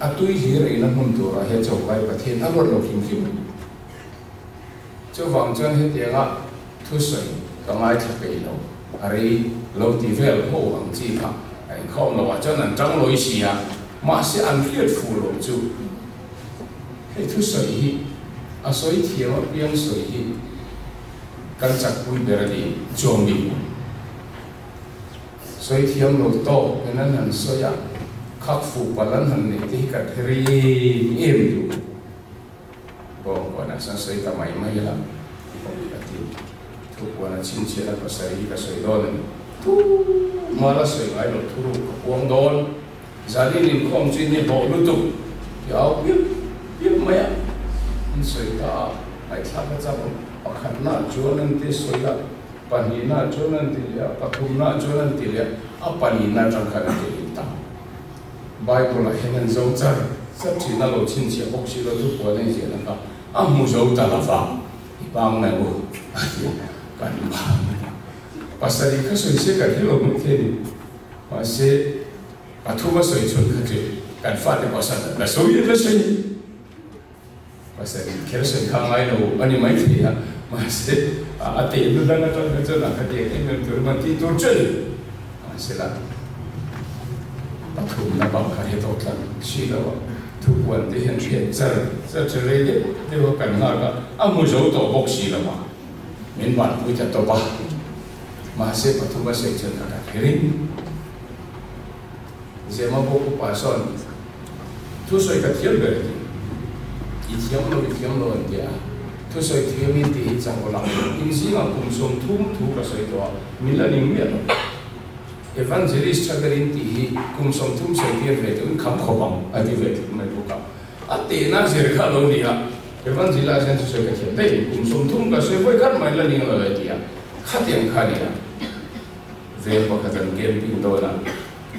Speaker 1: tôi chỉ là nó muốn tu ra hết trong cái bắt thiên nó vẫn là kim kim cho vàng chân hết tiếng á thu sợi cái mai thật cái lâu ở đây lâu thì về là hậu vàng chi cả anh không là cho nên trong lối xì à mà sẽ ăn huyết phụ lộ chú cái thu sợi hi sợi thiêu biếng sợi hi căn chắc bùi bề đi cho mình sợi thiêu lộ to nên hắn sợi à khắc phục và lần hắn này thì cả ri em đủ còn là sáng sợi cả máy máy là thuộc quan là chính trị là cái sợi đó này mà là sợi ai lộ thu quang đòn gia đình không chỉ như bộ lưu tục thì áo biết mấy à sợi ta lại thắp cái sao ở khát na chỗ nên thì sợi là pani na chỗ nên thì là pathum na chỗ nên thì là pani na trong khát thì ta Bible là hình dấu chân sắp chỉ là lộ chính trị bốc xí lộ thuộc quan này gì là cả mua dấu ta là vào bang này bộ cần bang pasal itu soi cái lộ một thế này mà sẽ thu vào soi chun cái cần phát để pasal là soi là soi pasal cái soi khang ai đâu anh mấy thì mà sẽ tiền nó đang trong cái chỗ là cái tiền cái mình tự mình đi tổ chức mà sẽ là thu là bằng cái hệ thống là chỉ là thu quan thì hiện giờ đây để vào cần là mua dấu tổ bốc xí là mà mình bạn bây giờ tổ ba mà sẽ bắt thu vào soi chun cái này giờ mà bố cụ bà son thu soi cái thiêu về thì thiêu lo anh kia thu soi thiêu mình thì chẳng có làm in gì mà cùng sống thu cái soi đó mình là những người evangelist chắc cái thì cùng sống thu soi thiêu về thì khám khó bằng anh thì về thì mình bố cả tiền nó sẽ khá lâu đi à evangelist anh thu soi cái thiêu đấy cùng sống thu cái soi với các mình là những người thì khá tiền khá đi à về vào cái tầng game pin tôi là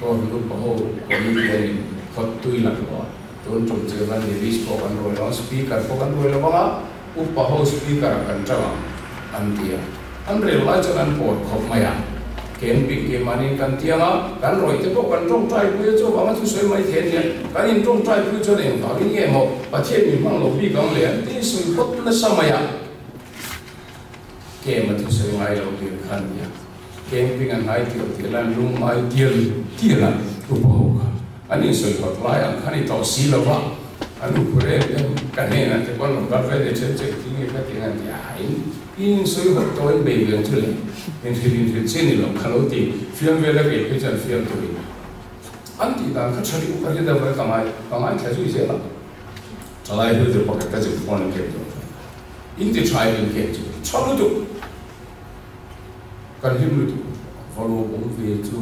Speaker 1: có lúc bảo hộ có những cái khó tùy là có tôn trọng chế văn để viết có căn rồi nó speaker có căn rồi là bao úp bảo hộ speaker căn trăng anh tia anh rêu lại cho anh bột khóc mày à kén bị cái mani căn tia á căn rồi thì có căn trong trai bây giờ bảo mà thu soi mấy thế này căn in trong trai bây giờ này vào cái nghe một và thiên mình mang lộc bị cong liền thì soi khóc nó sao mày à kén mà thu soi ngay lộc bị khăn nhá camping ang hai tiil lan lung ai tiil lan upaho ka ani soi hot lai ang khani to si lo ba anu pure kan ne na te kon ba ve de che tingi ka tingan ya in soi hot to in be gen thule in thilin che ni lo khalo ti film ve la ke chan film to an ti dan kha chari u ka da ba ka mai thai su se la chalai hu de pa ka ju phone ke to in the driving ke ju chalu tu kan him lu follow bóng về chú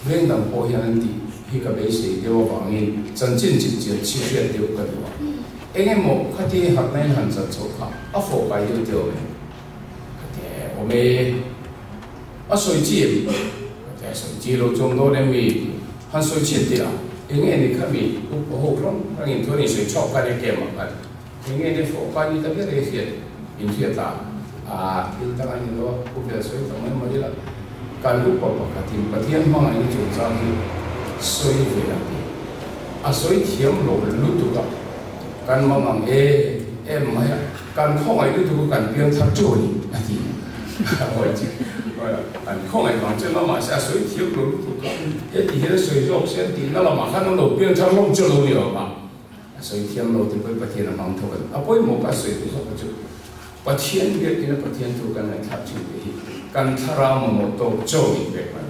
Speaker 1: bên đằng bồi hiện đi khi các bé sĩ đều vang in chân chính chỉ chuyện đều cần đó anh em một cái thì học nên hành rất sâu khắc áp phổ cái điều điều này cái我们水晶cái水晶路中多人咪很水晶的啊anh em đi khám mi cũng có hộp lắm anh em thôi thì水炒cái này kèm mà anh em đi phổ cái như thế này hiện hiện ta hiện tại anh nó cũng phải水怎么么的了การรูปปกติประเทศมั่งอันนี้จุดจ้าที่สวยเวลาดีสวยเทียมโหลลุตุกับการมั่งไม่การข้องไอ้ลุตุกันเพียงทักโจนี่อันนี้โอ้ยจริงอันข้องไอ้บางเจ้าเรามาใช้สวยเทียมโหลลุตุกับที่เห็นสวยโลกเส้นตีแล้วเรามาขันเราเพียงทักโลกจะรู้อยู่ป่ะสวยเทียมโหลที่เป็นประเทศมั่งทุกคนพอหมดก็สวยที่สุดก็จะประเทศเวียดนามประเทศทุกกันในทับจิ้งไปกันทารามหมดโตโจอีกแบบนั้น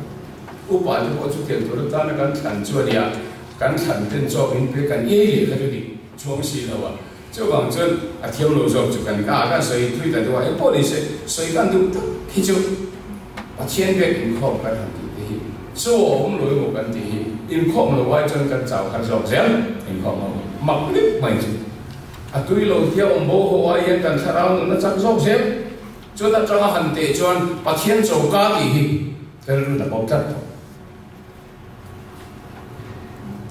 Speaker 1: อุปาที่พอจุดเด่นตัวตานกันขันจวดยากันขันเป็นโจอีกแบบกันเย่ก็จะดีช่วงสี่แล้วว่าเจ้าบางจนเที่ยวโลกจุดกันกันสวยทุยแต่ตัวไอ้พวกนี้สวยกันดูที่จุดประเทศเวียดนามเขากันทำดี số ông lối một cái thì in khom là quay chân căn chào khăn dọc dẻo in khom mặc clip mày chứ tuy lâu theo ông bố hồ ai yên cần thà đâu nó chắc dọc dẻo cho ta cho hành tệ cho anh bắt thiên sầu cá thì cái đó là bốc chất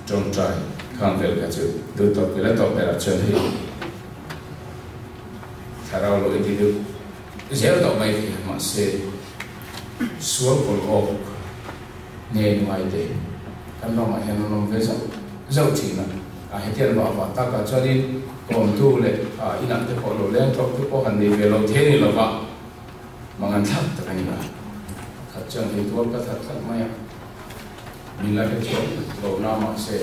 Speaker 1: trong trái khang về cái chữ từ tập cái là chân thì thà đâu lối thì được dẻo tập mày thì mà sẽ xuống còn ốp nghe ngoài để căn lòng mà hiện nó về dẫu chỉ là hiện tiền bảo và ta cả cho đi còn tu lệ in ảnh cái họ lộ lên trong cái có hành đi về lâu thế này là vậy mà ngăn thắt tất cả những cái thật chân thì tôi có thật may mình là cái chuyện lâu nào mà sẽ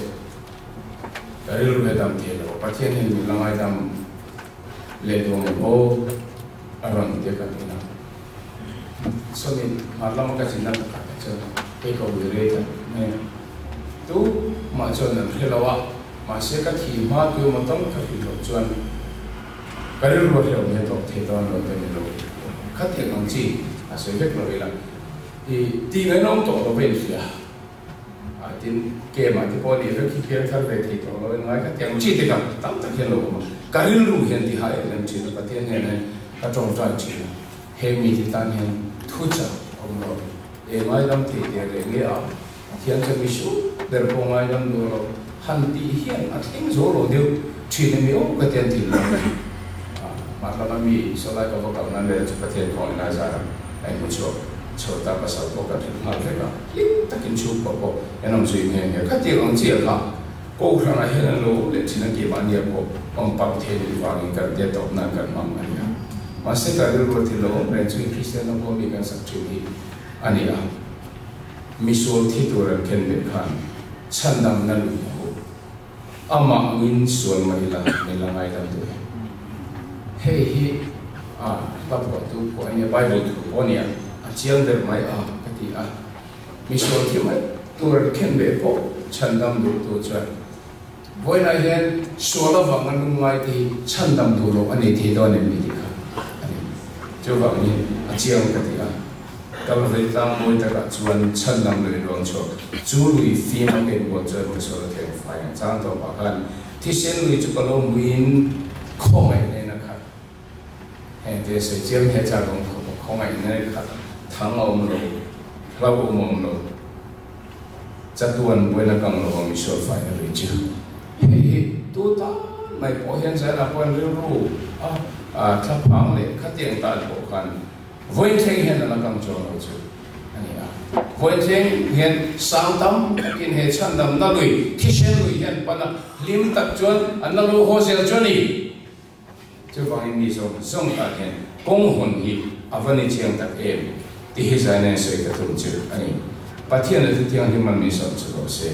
Speaker 1: cái lúc về đam thế là bắt thiên hình mình là ngay đam lệ đồ một ô ở gần cái cái nào so mình mà làm cái gì đó cả cho cái cầu người đây thôi tu mà cho nên khi nào mà sẽ cái thì mà tôi màต้องcái gì đó cho cái lúc rồi hiểu nghe tốt thì tôi nói cái này khát thiệt không chi sẽ biết rồi là thì người nó tổ nó về gì tin kia mà thì có đi với khi kia thay về thì tổ nó nói khát thiệt không chi thì cả tắm tất nhiên rồi mà cái lúc hiện thì hay làm chi là cái thiên này cái trong trại chi hay mi thì tan hiện thu chợ ông nó em ai làm thì để nghe à thiên cho mi số để không ai làm đồ hành thì hiện à tiếng số rồi đều chuyện này miếu cái tiền thì là mà làm mi số lại có vào năng để cho cái tiền còn lại ra anh muốn cho ta bắt đầu có cái thứ hai cái đó tất nhiên chú có em làm gì nghe cái tiền ông chia là cô rằng là hiện lỗ để chỉ là cái bản nghiệp của ông bảo thế thì vào những cái tiền tốt năng cái mong anh nhá mà sẽ cái điều thì lỗ để cho Christian nó có bị cái sắc chữ gì anh ấy misol thi tour khen biệt khan chân đam năn lụi ama win suan mai là ngay đam tu hey hi tập có tu có anh ấy Bible tu có nhỉ chiang der mai cái gì misol thi mai tour khen biệt có chân đam lụi tu cho với lại hiện số là vàng anh ngay thì chân đam tu rồi anh ấy thì đó nên bị gì cho vàng như chiang cái gì các bạn thấy ta mỗi tất cả chuẩn chân năng luyện luồng cho chú lùi phim cái bộ chân của số là theo phải trang tổ bảo hành thì sẽ lùi cho con ông win không ai nên là khác hiện tại sẽ chiếm hết trả đồng không ai nên là khác thắng ông rồi lao ông rồi chắc tuần với là càng là ông số phải là luyện chưa tu ta mày có hiện giờ là quan liêu ru tháp phẳng này khát tiền ta bộ khăn với thiên hiện là càng tròn rồi chứ anh với thiên hiện sáng tâm in hệ chân đầm na lùi khi xem lùi hiện pana lim tập chuẩn anh nó hồ sơ chuẩn đi chứ vàng đi xong ta hiện công hồn hi avani chiang tập em thì hết giờ này sẽ cái thùng chứ anh bắt thiên là thiên thì mình mới sống chứ đâu sẽ